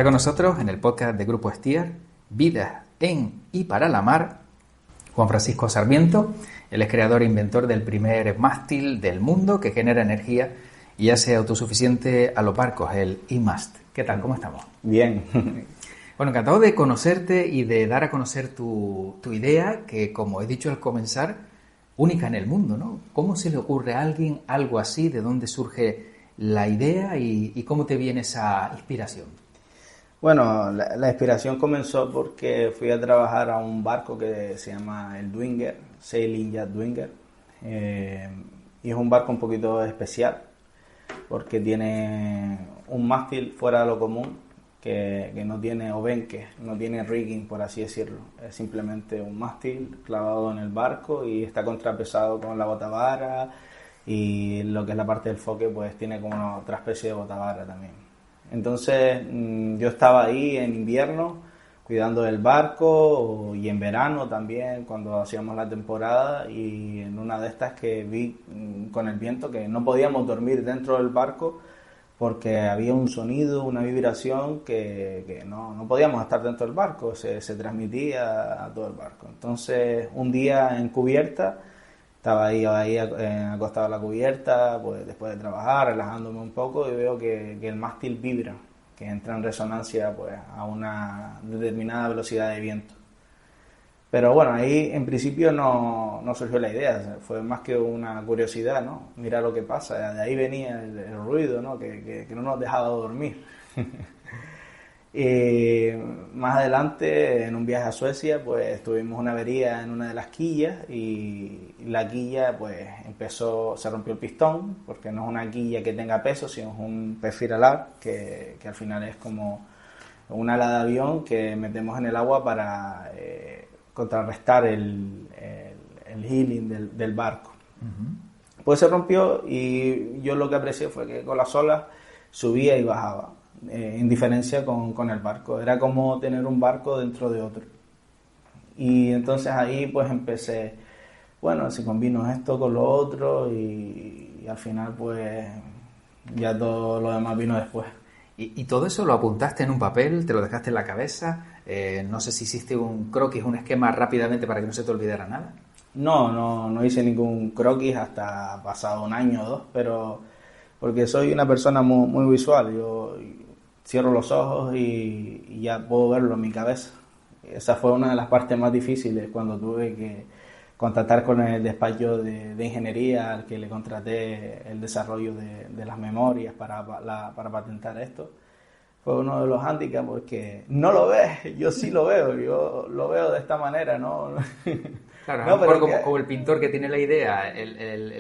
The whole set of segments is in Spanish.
Está con nosotros en el podcast de Grupo Estier, Vidas en y para la mar, Juan Francisco Sarmiento. Él es creador e inventor del primer mástil del mundo que genera energía y hace autosuficiente a los barcos, el iMast. ¿Qué tal? ¿Cómo estamos? Bien. Bueno, encantado de conocerte y de dar a conocer tu idea, que como he dicho al comenzar, única en el mundo, ¿no? ¿Cómo se le ocurre a alguien algo así? ¿De dónde surge la idea y cómo te viene esa inspiración? Bueno, la inspiración comenzó porque fui a trabajar a un barco que se llama el Dwinger, Sailing Yacht Dwinger, y es un barco un poquito especial porque tiene un mástil fuera de lo común que no tiene obenques, no tiene rigging, por así decirlo. Es simplemente un mástil clavado en el barco y está contrapesado con la botavara, y lo que es la parte del foque pues tiene como otra especie de botavara también. Entonces yo estaba ahí en invierno cuidando del barco y en verano también cuando hacíamos la temporada, y en una de estas que vi con el viento que no podíamos dormir dentro del barco porque había un sonido, una vibración que no podíamos estar dentro del barco, se transmitía a todo el barco. Entonces un día en cubierta, estaba ahí acostado en la cubierta, pues después de trabajar, relajándome un poco, y veo que el mástil vibra, que entra en resonancia pues a una determinada velocidad de viento. Pero bueno, ahí en principio no surgió la idea, fue más que una curiosidad, ¿no? Mira lo que pasa, de ahí venía el ruido, ¿no? Que no nos dejaba dormir. Y más adelante, en un viaje a Suecia, pues tuvimos una avería en una de las quillas, y la quilla pues se rompió el pistón, porque no es una quilla que tenga peso, sino es un perfiralar que al final es como un ala de avión que metemos en el agua para contrarrestar el heeling del barco. Uh-huh. Pues se rompió, y yo lo que aprecié fue que con las olas subía y bajaba, en diferencia con el barco. Era como tener un barco dentro de otro. Y entonces ahí pues empecé, bueno, si combino esto con lo otro, y al final pues ya todo lo demás vino después. ¿Y todo eso lo apuntaste en un papel? ¿Te lo dejaste en la cabeza? No sé si hiciste un croquis, un esquema rápidamente para que no se te olvidara nada. No hice ningún croquis hasta pasado un año o dos, pero porque soy una persona muy visual. Yo cierro los ojos y ya puedo verlo en mi cabeza. Esa fue una de las partes más difíciles cuando tuve que contactar con el despacho de ingeniería al que le contraté el desarrollo de las memorias para patentar esto. Fue uno de los hándicaps porque no lo ves, yo sí lo veo, yo lo veo de esta manera, ¿no? Claro, no, pero como el pintor que tiene la idea,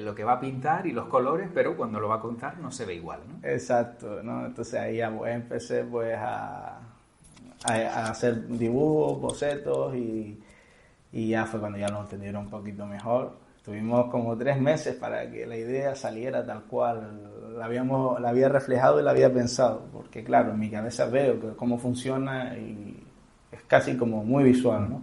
lo que va a pintar y los colores, pero cuando lo va a contar no se ve igual, ¿no? Exacto, ¿no? Entonces ahí ya pues, empecé pues a hacer dibujos, bocetos, y ya fue cuando ya lo entendieron un poquito mejor. Tuvimos como 3 meses para que la idea saliera tal cual la había reflejado y la había pensado, porque claro, en mi cabeza veo cómo funciona y es casi como muy visual, ¿no?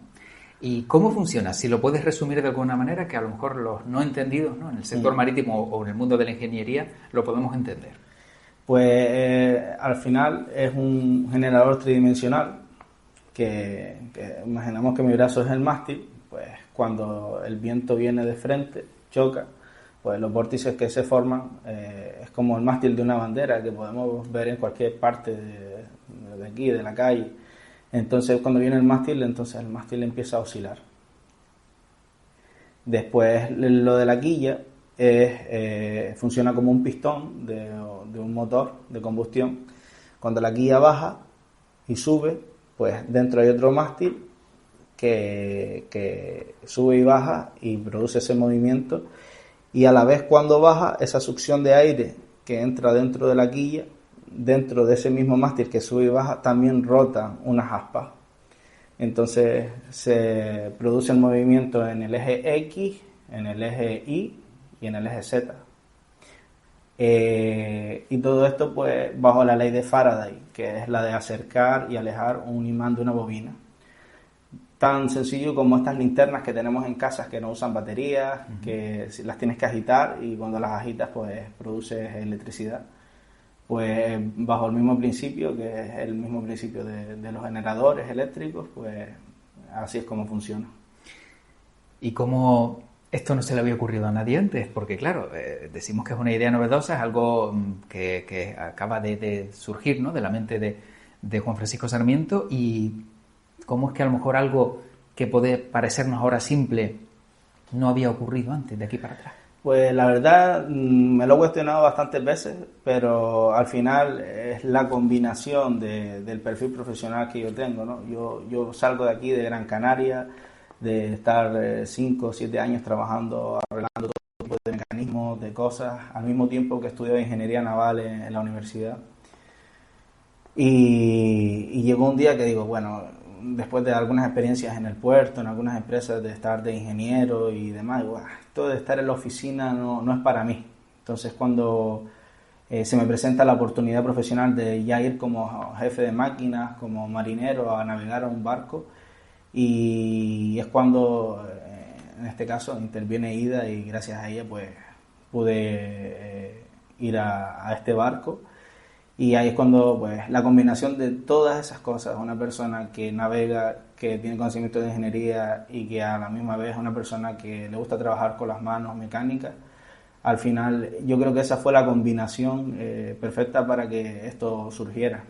¿Y cómo funciona? Si lo puedes resumir de alguna manera, que a lo mejor los no entendidos, ¿no?, en el sector marítimo o en el mundo de la ingeniería lo podemos entender. Pues al final es un generador tridimensional que imaginamos que mi brazo es el mástil. Pues cuando el viento viene de frente, choca, pues los vórtices que se forman es como el mástil de una bandera que podemos ver en cualquier parte de aquí, de la calle. Entonces cuando viene el mástil empieza a oscilar. Después lo de la quilla funciona como un pistón de un motor de combustión. Cuando la quilla baja y sube, pues dentro hay otro mástil que sube y baja y produce ese movimiento, y a la vez cuando baja, esa succión de aire que entra dentro de la quilla, dentro de ese mismo mástil que sube y baja, también rotan unas aspas. Entonces se produce el movimiento en el eje X, en el eje Y y en el eje Z. Y todo esto pues bajo la ley de Faraday, que es la de acercar y alejar un imán de una bobina. Tan sencillo como estas linternas que tenemos en casas que no usan baterías, que las tienes que agitar, y cuando las agitas pues produces electricidad. pues bajo el mismo principio, que es el mismo principio de los generadores eléctricos, pues así es como funciona. ¿Y cómo esto no se le había ocurrido a nadie antes? Porque claro, decimos que es una idea novedosa, es algo que acaba de surgir, ¿no?, de la mente de Juan Francisco Sarmiento. ¿Y cómo es que a lo mejor algo que puede parecernos ahora simple no había ocurrido antes, de aquí para atrás? Pues la verdad me lo he cuestionado bastantes veces, pero al final es la combinación del perfil profesional que yo tengo, ¿no? Yo salgo de aquí, de Gran Canaria, de estar 5 o 7 años trabajando, arreglando todo tipo de mecanismos, de cosas, al mismo tiempo que estudio ingeniería naval en la universidad. Y llegó un día que digo, bueno, después de algunas experiencias en el puerto, en algunas empresas, de estar de ingeniero y demás, digo, esto de estar en la oficina no es para mí. Entonces cuando se me presenta la oportunidad profesional de ya ir como jefe de máquinas, como marinero, a navegar a un barco, y es cuando, en este caso, interviene Ida, y gracias a ella pues pude ir a este barco. Y ahí es cuando, pues, la combinación de todas esas cosas, una persona que navega, que tiene conocimiento de ingeniería y que a la misma vez es una persona que le gusta trabajar con las manos, mecánicas, al final yo creo que esa fue la combinación perfecta para que esto surgiera.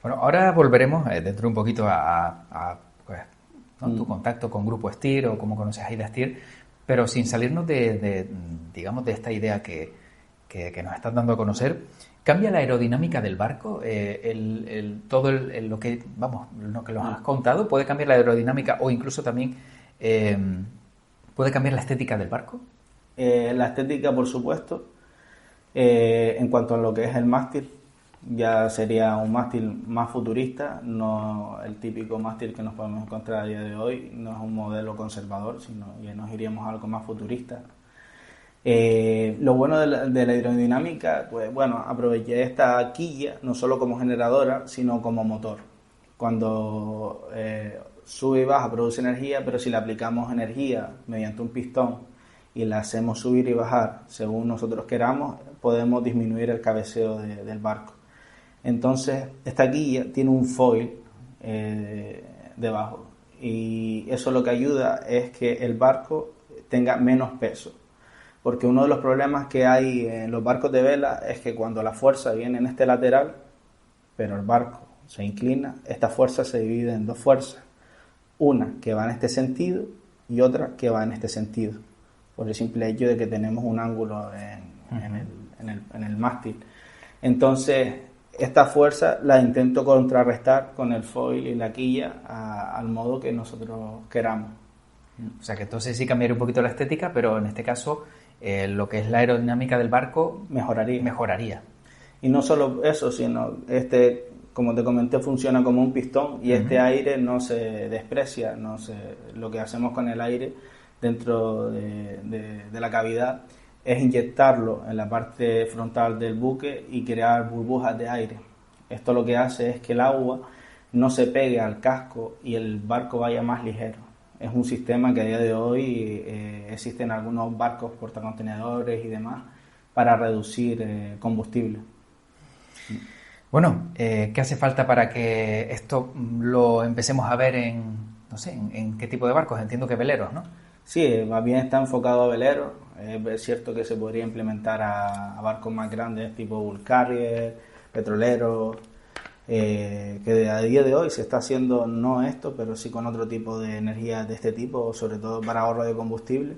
Bueno, ahora volveremos dentro de un poquito pues, ¿no?, tu contacto con Grupo Stier o cómo conoces a Ida Stier, pero sin salirnos digamos, de esta idea que nos estás dando a conocer. ¿Cambia la aerodinámica del barco? Todo lo que, vamos, lo que nos has contado, ¿puede cambiar la aerodinámica o incluso también puede cambiar la estética del barco? La estética, por supuesto. En cuanto a lo que es el mástil, ya sería un mástil más futurista, no el típico mástil que nos podemos encontrar a día de hoy, no es un modelo conservador, sino ya nos iríamos a algo más futurista. Lo bueno de la aerodinámica, pues bueno, aproveché esta quilla no solo como generadora, sino como motor. Cuando sube y baja produce energía, pero si le aplicamos energía mediante un pistón y la hacemos subir y bajar según nosotros queramos, podemos disminuir el cabeceo del barco. Entonces, esta quilla tiene un foil debajo, y eso lo que ayuda es que el barco tenga menos peso. Porque uno de los problemas que hay en los barcos de vela es que cuando la fuerza viene en este lateral, pero el barco se inclina, esta fuerza se divide en dos fuerzas. Una que va en este sentido y otra que va en este sentido, por el simple hecho de que tenemos un ángulo en el mástil. Entonces, esta fuerza la intento contrarrestar con el foil y la quilla al modo que nosotros queramos. O sea que entonces sí cambiaría un poquito la estética, pero en este caso lo que es la aerodinámica del barco mejoraría. Y no solo eso, sino como te comenté, funciona como un pistón y este aire no se desprecia, lo que hacemos con el aire dentro de la cavidad es inyectarlo en la parte frontal del buque y crear burbujas de aire. Esto lo que hace es que el agua no se pegue al casco y el barco vaya más ligero. Es un sistema que a día de hoy existe en algunos barcos portacontenedores y demás para reducir combustible. Bueno, ¿qué hace falta para que esto lo empecemos a ver en qué tipo de barcos? Entiendo que veleros, ¿no? Sí, más bien está enfocado a veleros. Es cierto que se podría implementar a barcos más grandes tipo bulk carrier, petroleros, que a día de hoy se está haciendo no esto, pero sí con otro tipo de energía de este tipo, sobre todo para ahorro de combustible.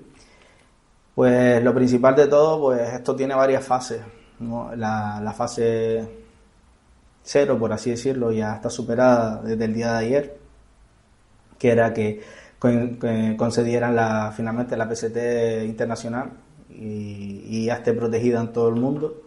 Pues lo principal de todo, pues esto tiene varias fases, ¿no? La fase 0, por así decirlo, ya está superada desde el día de ayer, que era que concedieran finalmente la PST internacional y ya esté protegida en todo el mundo.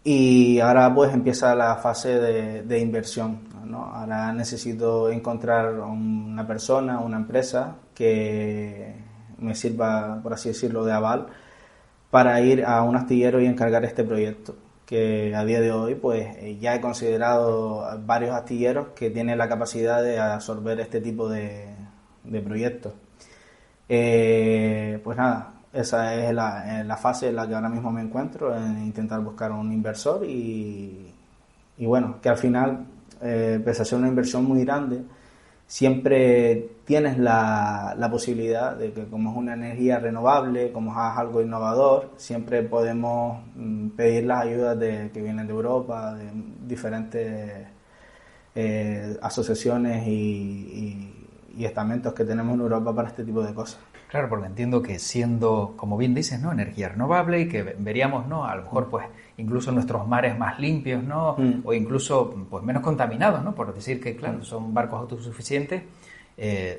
Y ahora pues empieza la fase de inversión, ¿no? Ahora necesito encontrar una persona, una empresa que me sirva, por así decirlo, de aval para ir a un astillero y encargar este proyecto, que a día de hoy pues ya he considerado varios astilleros que tienen la capacidad de absorber este tipo de proyectos. Pues nada, Esa es la fase en la que ahora mismo me encuentro, en intentar buscar un inversor y bueno, que al final, pese a ser una inversión muy grande, siempre tienes la posibilidad de que, como es una energía renovable, como es algo innovador, siempre podemos pedir las ayudas que vienen de Europa, de diferentes asociaciones y estamentos que tenemos en Europa para este tipo de cosas. Claro, porque entiendo que siendo, como bien dices, ¿no?, energía renovable y que veríamos, ¿no?, a lo mejor pues incluso nuestros mares más limpios, ¿no?, o incluso pues menos contaminados, ¿no?, por decir que, claro, son barcos autosuficientes,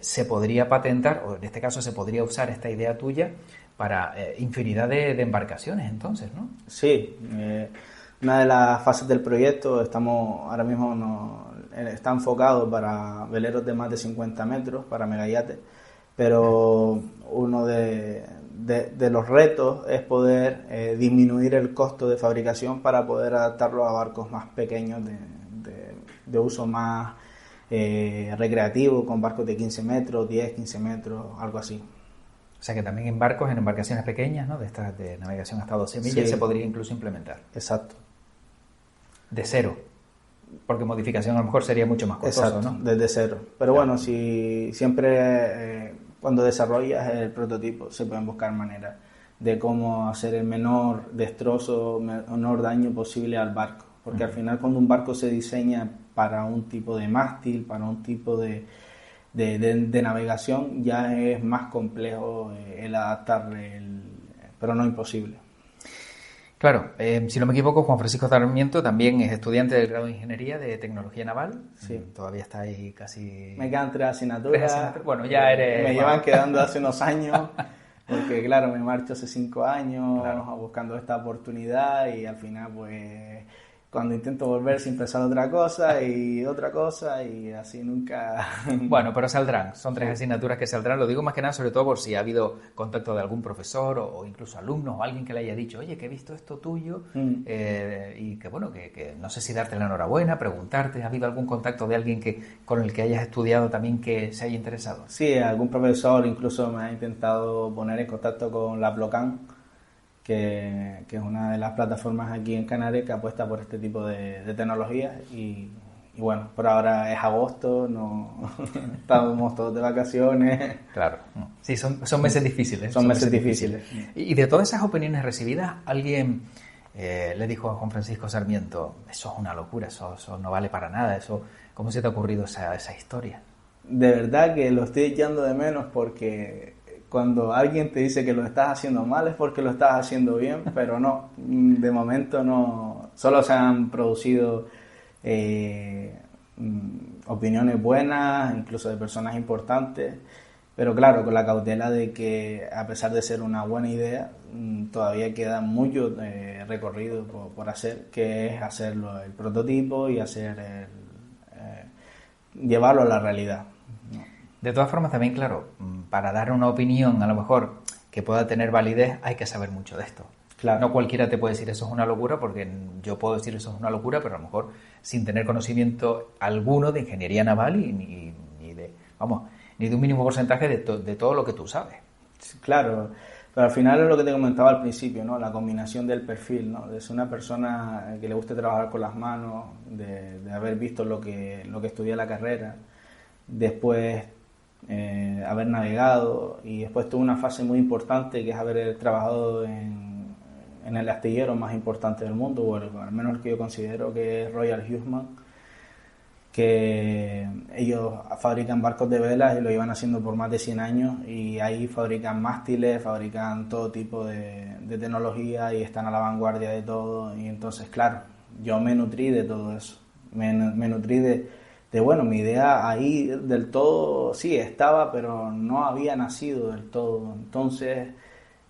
se podría patentar, o en este caso se podría usar esta idea tuya para infinidad de embarcaciones, entonces, ¿no? Sí, una de las fases del proyecto ahora mismo está enfocado para veleros de más de 50 metros, para megayates, pero uno de los retos es poder disminuir el costo de fabricación para poder adaptarlo a barcos más pequeños de uso más recreativo, con barcos de 15 metros, 10, 15 metros, algo así. O sea que también en barcos, en embarcaciones pequeñas, ¿no?, de estas de navegación hasta 12 millas, sí, se podría incluso implementar. Exacto. De cero. Porque modificación a lo mejor sería mucho más costoso, exacto, ¿no? Desde cero. Pero bueno, si siempre cuando desarrollas el prototipo se pueden buscar maneras de cómo hacer el menor destrozo, menor daño posible al barco. Porque al final, cuando un barco se diseña para un tipo de mástil, para un tipo de navegación, ya es más complejo el adaptarle, pero no imposible. Claro, si no me equivoco, Juan Francisco Sarmiento también es estudiante del grado de Ingeniería de Tecnología Naval. Sí. Todavía está ahí casi... Me quedan 3 asignaturas. Bueno, ya eres... Me llevan quedando hace unos años, porque claro, me marcho hace 5 años, claro, buscando esta oportunidad y al final pues... Cuando intento volver sin pensar otra cosa y así nunca... Bueno, pero saldrán, son 3 asignaturas que saldrán, lo digo más que nada sobre todo por si ha habido contacto de algún profesor o incluso alumnos o alguien que le haya dicho, oye, que he visto esto tuyo y que bueno, que no sé si darte la enhorabuena, preguntarte, ¿ha habido algún contacto de alguien con el que hayas estudiado también que se haya interesado? Sí, algún profesor incluso me ha intentado poner en contacto con la Plocan, que es una de las plataformas aquí en Canarias que apuesta por este tipo de tecnologías y bueno, por ahora es agosto, no estamos todos de vacaciones. Claro, sí, son meses difíciles. Son meses difíciles. Y de todas esas opiniones recibidas, alguien le dijo a Juan Francisco Sarmiento, eso es una locura, eso no vale para nada, eso, ¿cómo se te ha ocurrido esa historia? De verdad que lo estoy echando de menos porque... Cuando alguien te dice que lo estás haciendo mal es porque lo estás haciendo bien, pero no, de momento no. Solo se han producido opiniones buenas, incluso de personas importantes, pero claro, con la cautela de que a pesar de ser una buena idea, todavía queda mucho recorrido por hacer, que es hacerlo el prototipo y llevarlo a la realidad. De todas formas, también, claro, para dar una opinión a lo mejor que pueda tener validez hay que saber mucho de esto. Claro. No cualquiera te puede decir eso es una locura, porque yo puedo decir eso es una locura, pero a lo mejor sin tener conocimiento alguno de ingeniería naval y ni de un mínimo porcentaje de todo lo que tú sabes. Claro, pero al final es lo que te comentaba al principio, ¿no? La combinación del perfil, ¿no? De ser una persona que le guste trabajar con las manos, de haber visto lo que estudié la carrera, después haber navegado y después tuve una fase muy importante que es haber trabajado en el astillero más importante del mundo, o al menos el que yo considero, que es Royal Huseman, que ellos fabrican barcos de velas y lo llevan haciendo por más de 100 años y ahí fabrican mástiles, fabrican todo tipo de tecnología y están a la vanguardia de todo. Y entonces, claro, yo me nutrí de todo eso, me nutrí de bueno, mi idea ahí del todo sí estaba, pero no había nacido del todo. Entonces,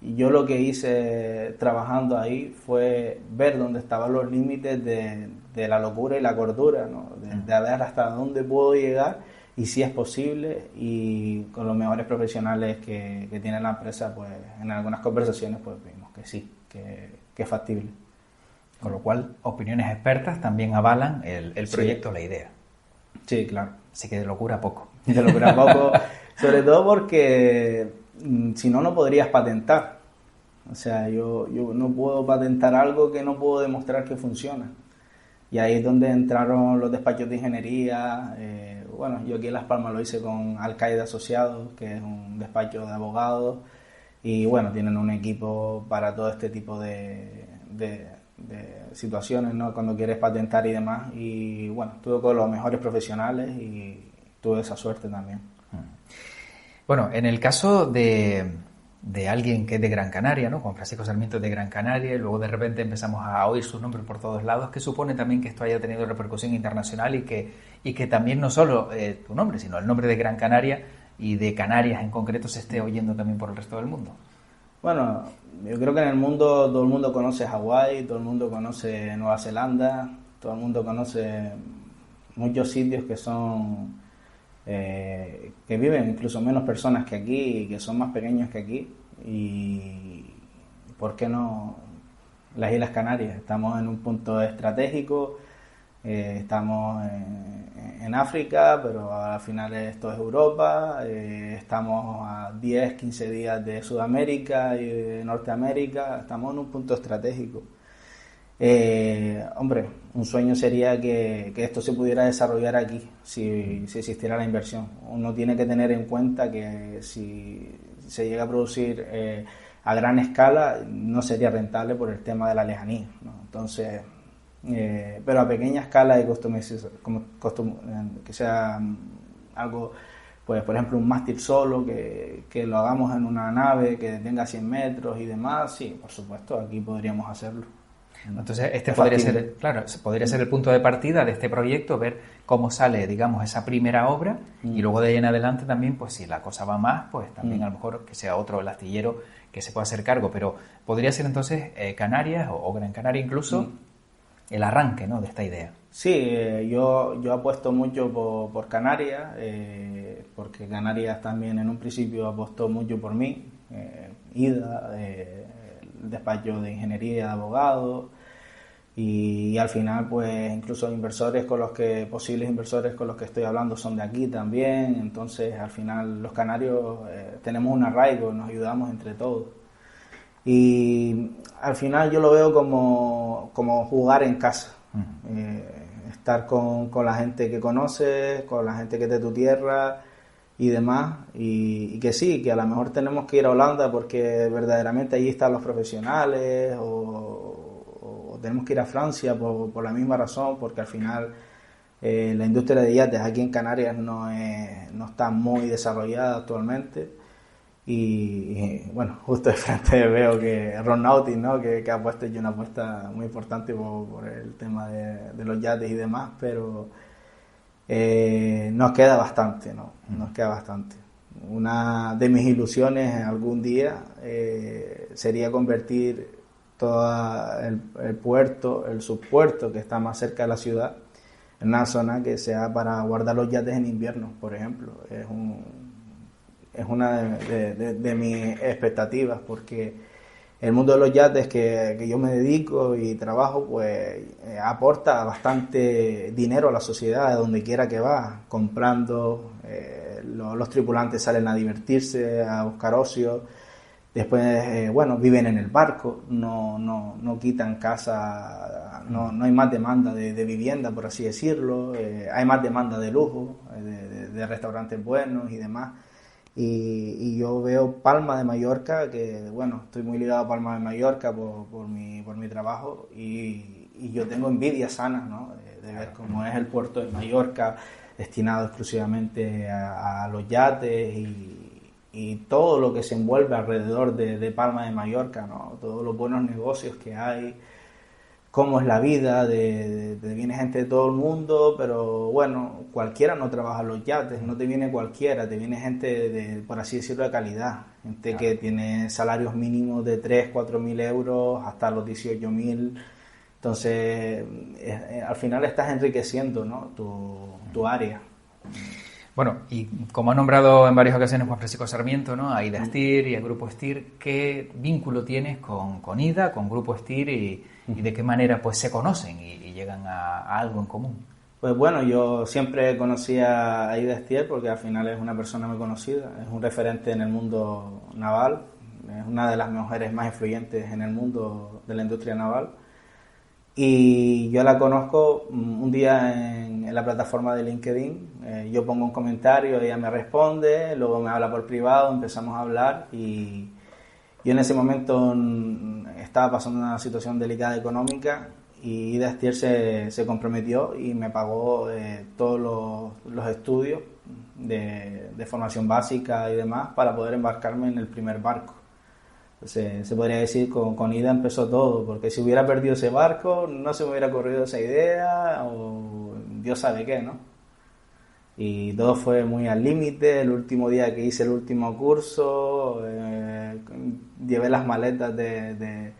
yo lo que hice trabajando ahí fue ver dónde estaban los límites de la locura y la cordura, ¿no? De ver hasta dónde puedo llegar y si es posible, y con los mejores profesionales que tiene la empresa, pues en algunas conversaciones pues vimos que sí, que es factible. Con lo cual, opiniones expertas también avalan el proyecto, la idea. Sí, claro. Así que de locura poco. De locura poco, sobre todo porque si no, no podrías patentar. O sea, yo no puedo patentar algo que no puedo demostrar que funciona. Y ahí es donde entraron los despachos de ingeniería. Bueno, yo aquí en Las Palmas lo hice con Alcaide Asociados, que es un despacho de abogados. Y bueno, tienen un equipo para todo este tipo de situaciones, ¿no? Cuando quieres patentar y demás. Y bueno, estuve con los mejores profesionales y tuve esa suerte también. Bueno, en el caso de alguien que es de Gran Canaria, ¿no? Juan Francisco Sarmiento es de Gran Canaria, y luego de repente empezamos a oír sus nombres por todos lados, que supone también que esto haya tenido repercusión internacional y que también no solo tu nombre, sino el nombre de Gran Canaria y de Canarias en concreto se esté oyendo también por el resto del mundo. Bueno, yo creo que en el mundo todo el mundo conoce Hawái, todo el mundo conoce Nueva Zelanda, todo el mundo conoce muchos sitios que son que viven incluso menos personas que aquí y que son más pequeños que aquí. Y ¿por qué no las Islas Canarias? Estamos en un punto estratégico, estamos en África, pero al final esto es Europa, estamos a 10, 15 días de Sudamérica y de Norteamérica, estamos en un punto estratégico. Hombre, un sueño sería que esto se pudiera desarrollar aquí, si existiera la inversión. Uno tiene que tener en cuenta que si se llega a producir a gran escala, no sería rentable por el tema de la lejanía, ¿no? Entonces, pero a pequeña escala y que sea algo, pues por ejemplo un mástil solo, que lo hagamos en una nave que tenga 100 metros y demás, sí, por supuesto, aquí podríamos hacerlo. Entonces, podría ser, claro, podría ser el punto de partida de este proyecto, ver cómo sale, digamos, esa primera obra y luego de ahí en adelante también, pues si la cosa va más, pues también a lo mejor que sea otro el astillero que se pueda hacer cargo, pero podría ser entonces Canarias o Gran Canaria incluso el arranque, ¿no?, de esta idea. Sí, yo apuesto mucho por Canarias, porque Canarias también en un principio apostó mucho por mí, IDA, el despacho de ingeniería de abogados, y al final pues incluso posibles inversores con los que estoy hablando son de aquí también. Entonces al final los canarios tenemos un arraigo, nos ayudamos entre todos y al final yo lo veo como jugar en casa. Estar con la gente que conoces, con la gente que es de tu tierra y demás, y que sí, que a lo mejor tenemos que ir a Holanda porque verdaderamente allí están los profesionales, o tenemos que ir a Francia por la misma razón, porque al final la industria de yates aquí en Canarias no está muy desarrollada actualmente. Y bueno, justo de frente veo que Ron Nautic, ¿no?, que ha puesto una apuesta muy importante por el tema de los yates y demás, pero nos queda bastante, ¿no? Nos queda bastante. Una de mis ilusiones algún día sería convertir todo el puerto, el subpuerto que está más cerca de la ciudad, en una zona que sea para guardar los yates en invierno, por ejemplo. Es una de mis expectativas, porque el mundo de los yates que yo me dedico y trabajo, pues aporta bastante dinero a la sociedad de donde quiera que va, comprando, los tripulantes salen a divertirse, a buscar ocio, después, bueno, viven en el barco, no quitan casa, no hay más demanda de vivienda, por así decirlo, hay más demanda de lujo, de restaurantes buenos y demás. Y yo veo Palma de Mallorca, que bueno, estoy muy ligado a Palma de Mallorca por mi trabajo, y yo tengo envidia sana, ¿no?, de ver cómo es el puerto de Mallorca destinado exclusivamente a los yates y todo lo que se envuelve alrededor de Palma de Mallorca, ¿no?, todos los buenos negocios que hay, cómo es la vida, viene gente de todo el mundo, pero bueno, cualquiera no trabaja en los yates, no te viene cualquiera, te viene gente por así decirlo, de calidad, gente que tiene salarios mínimos de 3, 4 mil euros hasta los 18.000, entonces al final estás enriqueciendo, ¿no?, tu área. Bueno, y como ha nombrado en varias ocasiones Juan Francisco Sarmiento, ¿no?, a IDA Stir y al Grupo Stir, ¿qué vínculo tienes con IDA, con Grupo Stir y de qué manera pues se conocen y llegan a algo en común? Pues bueno, yo siempre conocía a IDA Stir porque al final es una persona muy conocida, es un referente en el mundo naval. es una de las mujeres más influyentes en el mundo de la industria naval. Y yo la conozco un día en la plataforma de LinkedIn. Yo pongo un comentario, ella me responde, luego me habla por privado, empezamos a hablar y yo en ese momento estaba pasando una situación delicada económica y Ida Stier se comprometió y me pagó todos los estudios de formación básica y demás para poder embarcarme en el primer barco. Se podría decir con Ida empezó todo, porque si hubiera perdido ese barco no se me hubiera ocurrido esa idea o Dios sabe qué, ¿no? Y todo fue muy al límite. El último día que hice el último curso llevé las maletas de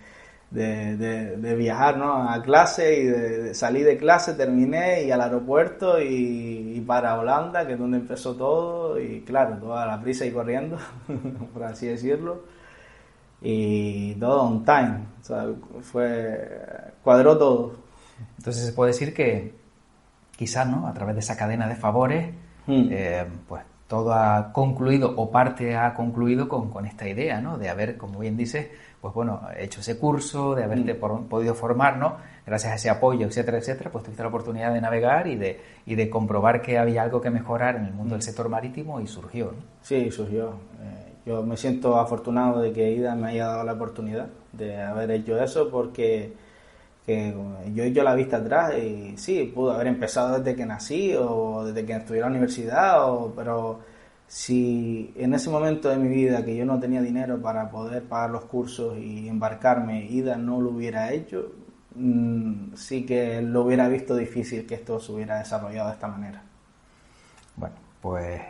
viajar, ¿no?, a clase y salí de clase, terminé y al aeropuerto y para Holanda, que es donde empezó todo, y claro, toda la prisa y corriendo por así decirlo. Y todo on time, o sea, cuadró todo. Entonces se puede decir que quizás, ¿no?, a través de esa cadena de favores, pues todo ha concluido o parte ha concluido con esta idea, ¿no?, de haber, como bien dices, pues bueno, hecho ese curso, de haberte podido formar, ¿no?, gracias a ese apoyo, etcétera, etcétera, pues tuviste la oportunidad de navegar y de comprobar que había algo que mejorar en el mundo del sector marítimo y surgió, ¿no? Sí, surgió. Yo me siento afortunado de que Ida me haya dado la oportunidad de haber hecho eso, porque yo he hecho la vista atrás y sí, pude haber empezado desde que nací o desde que estudié en la universidad, pero si en ese momento de mi vida que yo no tenía dinero para poder pagar los cursos y embarcarme, Ida no lo hubiera hecho, sí que lo hubiera visto difícil que esto se hubiera desarrollado de esta manera. Bueno, pues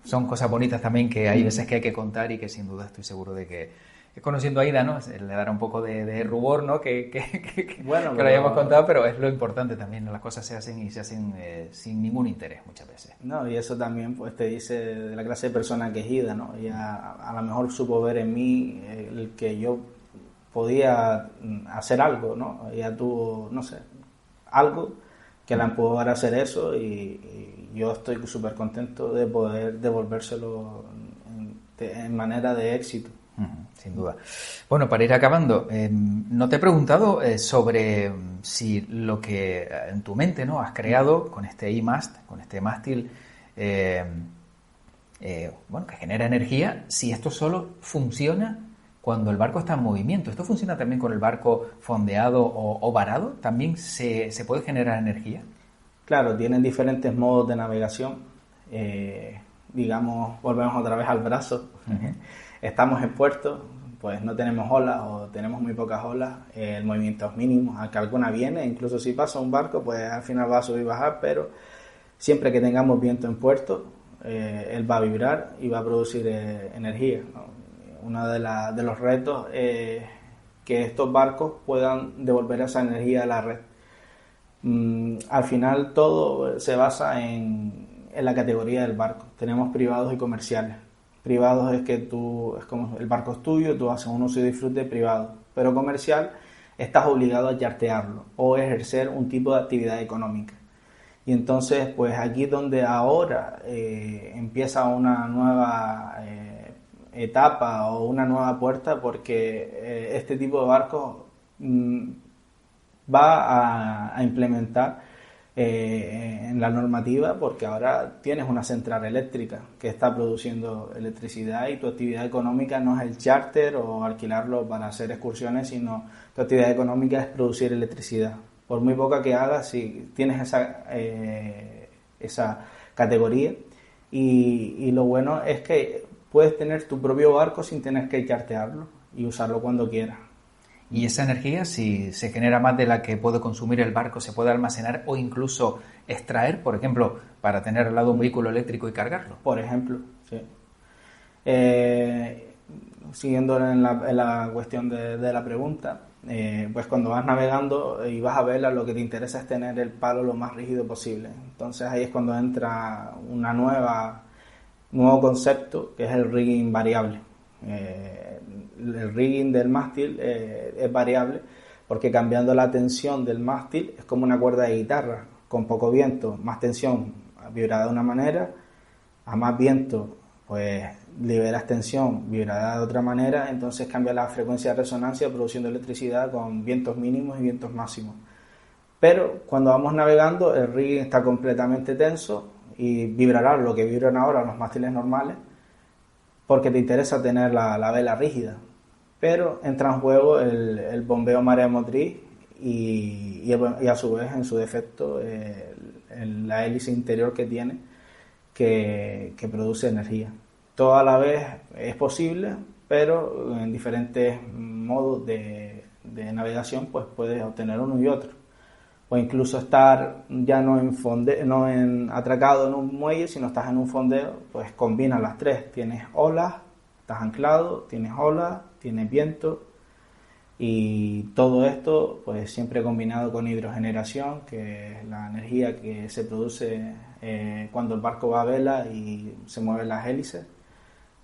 son cosas bonitas también que hay veces que hay que contar y que sin duda estoy seguro de que conociendo a Ida, ¿no?, le dará un poco de rubor, ¿no?, que bueno, lo hayamos contado, pero es lo importante también, ¿no? Las cosas se hacen y se hacen sin ningún interés muchas veces. No, y eso también pues te dice de la clase de persona que es Ida, ¿no? Ella a lo mejor supo ver en mí el que yo podía hacer algo, ¿no? Ella tuvo, no sé, algo que la empujó a hacer eso y yo estoy súper contento de poder devolvérselo en manera de éxito. Sin duda. Bueno, para ir acabando, no te he preguntado sobre si lo que en tu mente, ¿no?, has creado con este iMast, con este mástil, bueno, que genera energía, si esto solo funciona cuando el barco está en movimiento. ¿Esto funciona también con el barco fondeado o varado? ¿También se puede generar energía? Claro, tienen diferentes modos de navegación. Digamos, volvemos otra vez al brazo. Estamos en puerto, pues no tenemos olas o tenemos muy pocas olas, el movimiento es mínimo, aunque alguna viene, incluso si pasa un barco, pues al final va a subir y bajar, pero siempre que tengamos viento en puerto, él va a vibrar y va a producir energía, ¿no? Uno de los retos es que estos barcos puedan devolver esa energía a la red. Al final todo se basa en la categoría del barco. Tenemos privados y comerciales. Privados es que es como el barco es tuyo, tú haces un uso y disfrute privado, pero comercial estás obligado a yartearlo o ejercer un tipo de actividad económica. Y entonces, pues aquí donde ahora empieza una nueva etapa o una nueva puerta, porque este tipo de barcos va a implementar en la normativa, porque ahora tienes una central eléctrica que está produciendo electricidad y tu actividad económica no es el charter o alquilarlo para hacer excursiones, sino tu actividad económica es producir electricidad. Por muy poca que hagas, si tienes esa categoría, y lo bueno es que puedes tener tu propio barco sin tener que chartearlo y usarlo cuando quieras. Y esa energía, si se genera más de la que puede consumir el barco, se puede almacenar o incluso extraer, por ejemplo, para tener al lado un vehículo eléctrico y cargarlo. Por ejemplo, sí. Siguiendo en la cuestión de la pregunta, pues cuando vas navegando y vas a vela, lo que te interesa es tener el palo lo más rígido posible. Entonces ahí es cuando entra nuevo concepto, que es el rigging variable. El rigging del mástil es variable porque cambiando la tensión del mástil es como una cuerda de guitarra, con poco viento, más tensión, vibrará de una manera, a más viento, pues liberas tensión, vibrará de otra manera, entonces cambia la frecuencia de resonancia produciendo electricidad con vientos mínimos y vientos máximos. Pero cuando vamos navegando, el rig está completamente tenso y vibrará lo que vibran ahora los mástiles normales, porque te interesa tener la vela rígida. Pero entra en juego el bombeo marea motriz y a su vez, en su defecto, la hélice interior que tiene, que produce energía. Todo a la vez es posible, pero en diferentes modos de navegación pues puedes obtener uno y otro. O incluso estar ya no atracado en un muelle, sino estás en un fondeo, pues combinas las tres. Tienes olas, estás anclado, tienes olas, tienes viento, y todo esto pues siempre combinado con hidrogeneración, que es la energía que se produce cuando el barco va a vela y se mueven las hélices,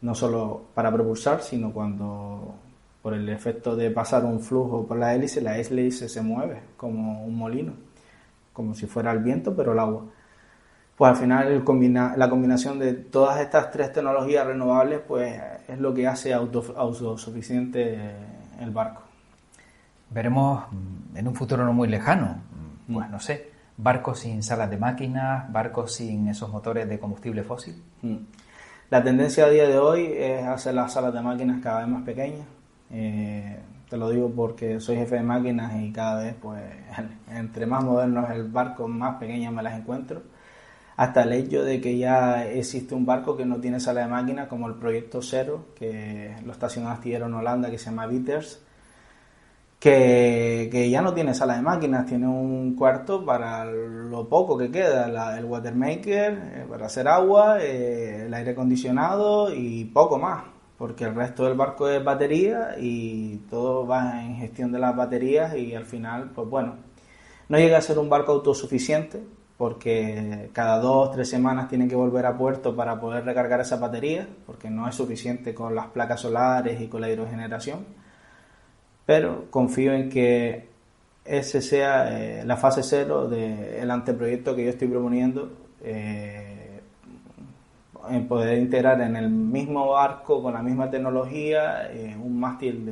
no solo para propulsar, sino cuando por el efecto de pasar un flujo por la hélice se mueve como un molino, como si fuera el viento, pero el agua. Pues al final la combinación de todas estas tres tecnologías renovables pues es lo que hace autosuficiente el barco. Veremos en un futuro no muy lejano, pues no sé, barcos sin salas de máquinas, barcos sin esos motores de combustible fósil. La tendencia a día de hoy es hacer las salas de máquinas cada vez más pequeñas. Te lo digo porque soy jefe de máquinas y cada vez, pues, entre más moderno es el barco, más pequeñas me las encuentro. Hasta el hecho de que ya existe un barco que no tiene sala de máquinas, como el Proyecto Zero, que lo estacionó astillero en Holanda, que se llama Bitters, que ya no tiene sala de máquinas, tiene un cuarto para lo poco que queda, el watermaker, para hacer agua, el aire acondicionado y poco más, porque el resto del barco es batería y todo va en gestión de las baterías, y al final, pues bueno, no llega a ser un barco autosuficiente, porque cada 2 o 3 semanas tienen que volver a puerto para poder recargar esa batería, porque no es suficiente con las placas solares y con la hidrogeneración. Pero confío en que ese sea la fase 0 del anteproyecto que yo estoy proponiendo, en poder integrar en el mismo barco, con la misma tecnología, un mástil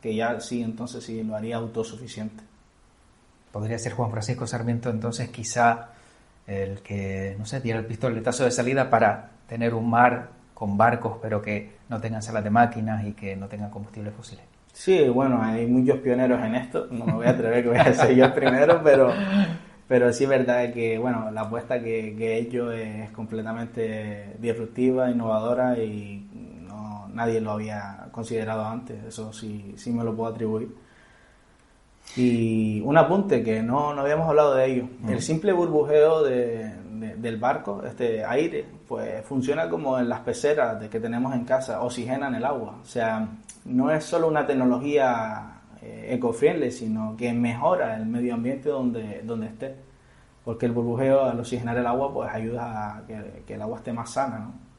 que ya sí, entonces sí lo haría autosuficiente. Podría ser Juan Francisco Sarmiento entonces quizá el que, no sé, diera el pistoletazo de salida para tener un mar con barcos pero que no tengan salas de máquinas y que no tengan combustibles fósiles. Sí, bueno, hay muchos pioneros en esto, no me voy a atrever que voy a ser yo el primero, pero sí es verdad que, bueno, la apuesta que he hecho es completamente disruptiva, innovadora, y nadie lo había considerado antes, eso sí me lo puedo atribuir. Y un apunte que no habíamos hablado de ello, el simple burbujeo del barco, este aire, pues funciona como en las peceras que tenemos en casa, oxigenan el agua, o sea, no es solo una tecnología eco-friendly, sino que mejora el medio ambiente donde esté, porque el burbujeo, al oxigenar el agua, pues ayuda a que el agua esté más sana, ¿no?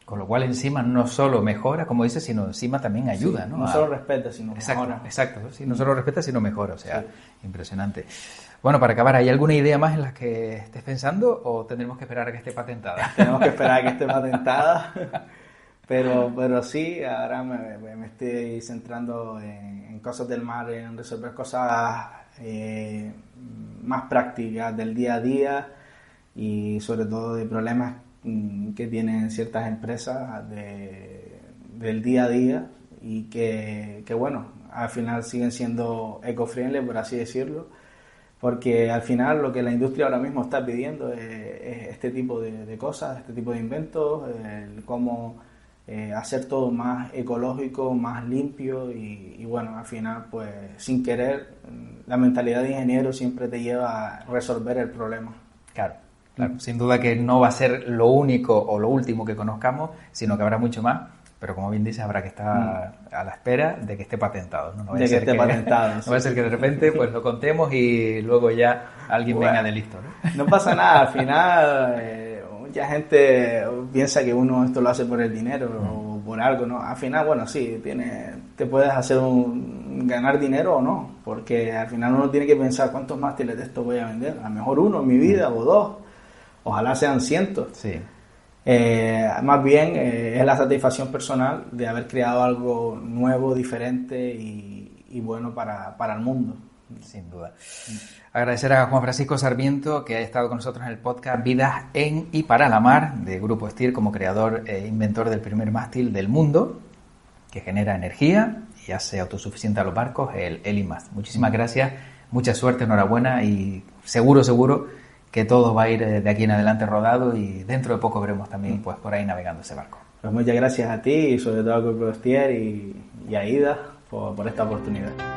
Con lo cual encima no solo mejora, como dices, sino encima también ayuda, sí, ¿no? No solo respeta, sino mejora. Exacto, sí, no Sí. solo respeta, sino mejora, o sea, sí. Impresionante. Bueno, para acabar, ¿hay alguna idea más en la que estés pensando o tendremos que esperar a que esté patentada? Tenemos que esperar a que esté patentada, pero sí, ahora me estoy centrando en cosas del mar, en resolver cosas más prácticas del día a día, y sobre todo de problemas que tienen ciertas empresas del día a día, y que bueno, al final siguen siendo eco-friendly, por así decirlo, porque al final lo que la industria ahora mismo está pidiendo es este tipo de cosas, este tipo de inventos, cómo hacer todo más ecológico, más limpio, y bueno, al final pues sin querer la mentalidad de ingeniero siempre te lleva a resolver el problema. Claro. Sin duda que no va a ser lo único o lo último que conozcamos, sino que habrá mucho más, pero como bien dices, habrá que estar a la espera de que esté patentado, ¿no? No de que esté patentado. No va a ser que de repente pues lo contemos y luego ya alguien venga de listo, ¿no? No pasa nada, al final mucha gente piensa que uno esto lo hace por el dinero o por algo, ¿no? Al final, bueno, sí, te puedes hacer ganar dinero o no, porque al final uno tiene que pensar cuántos mástiles de esto voy a vender, a lo mejor uno en mi vida o 2. Ojalá sean cientos. Sí. Más bien es la satisfacción personal de haber creado algo nuevo, diferente y bueno para el mundo. Sin duda. Agradecer a Juan Francisco Sarmiento, que ha estado con nosotros en el podcast Vidas en y para la mar, de Grupo Stier, como creador e inventor del primer mástil del mundo, que genera energía y hace autosuficiente a los barcos, el Helimast. Muchísimas gracias, mucha suerte, enhorabuena, y seguro que todo va a ir de aquí en adelante rodado, y dentro de poco veremos también pues por ahí navegando ese barco. Pues muchas gracias a ti y sobre todo al Grupo Stier y a Ida por esta oportunidad.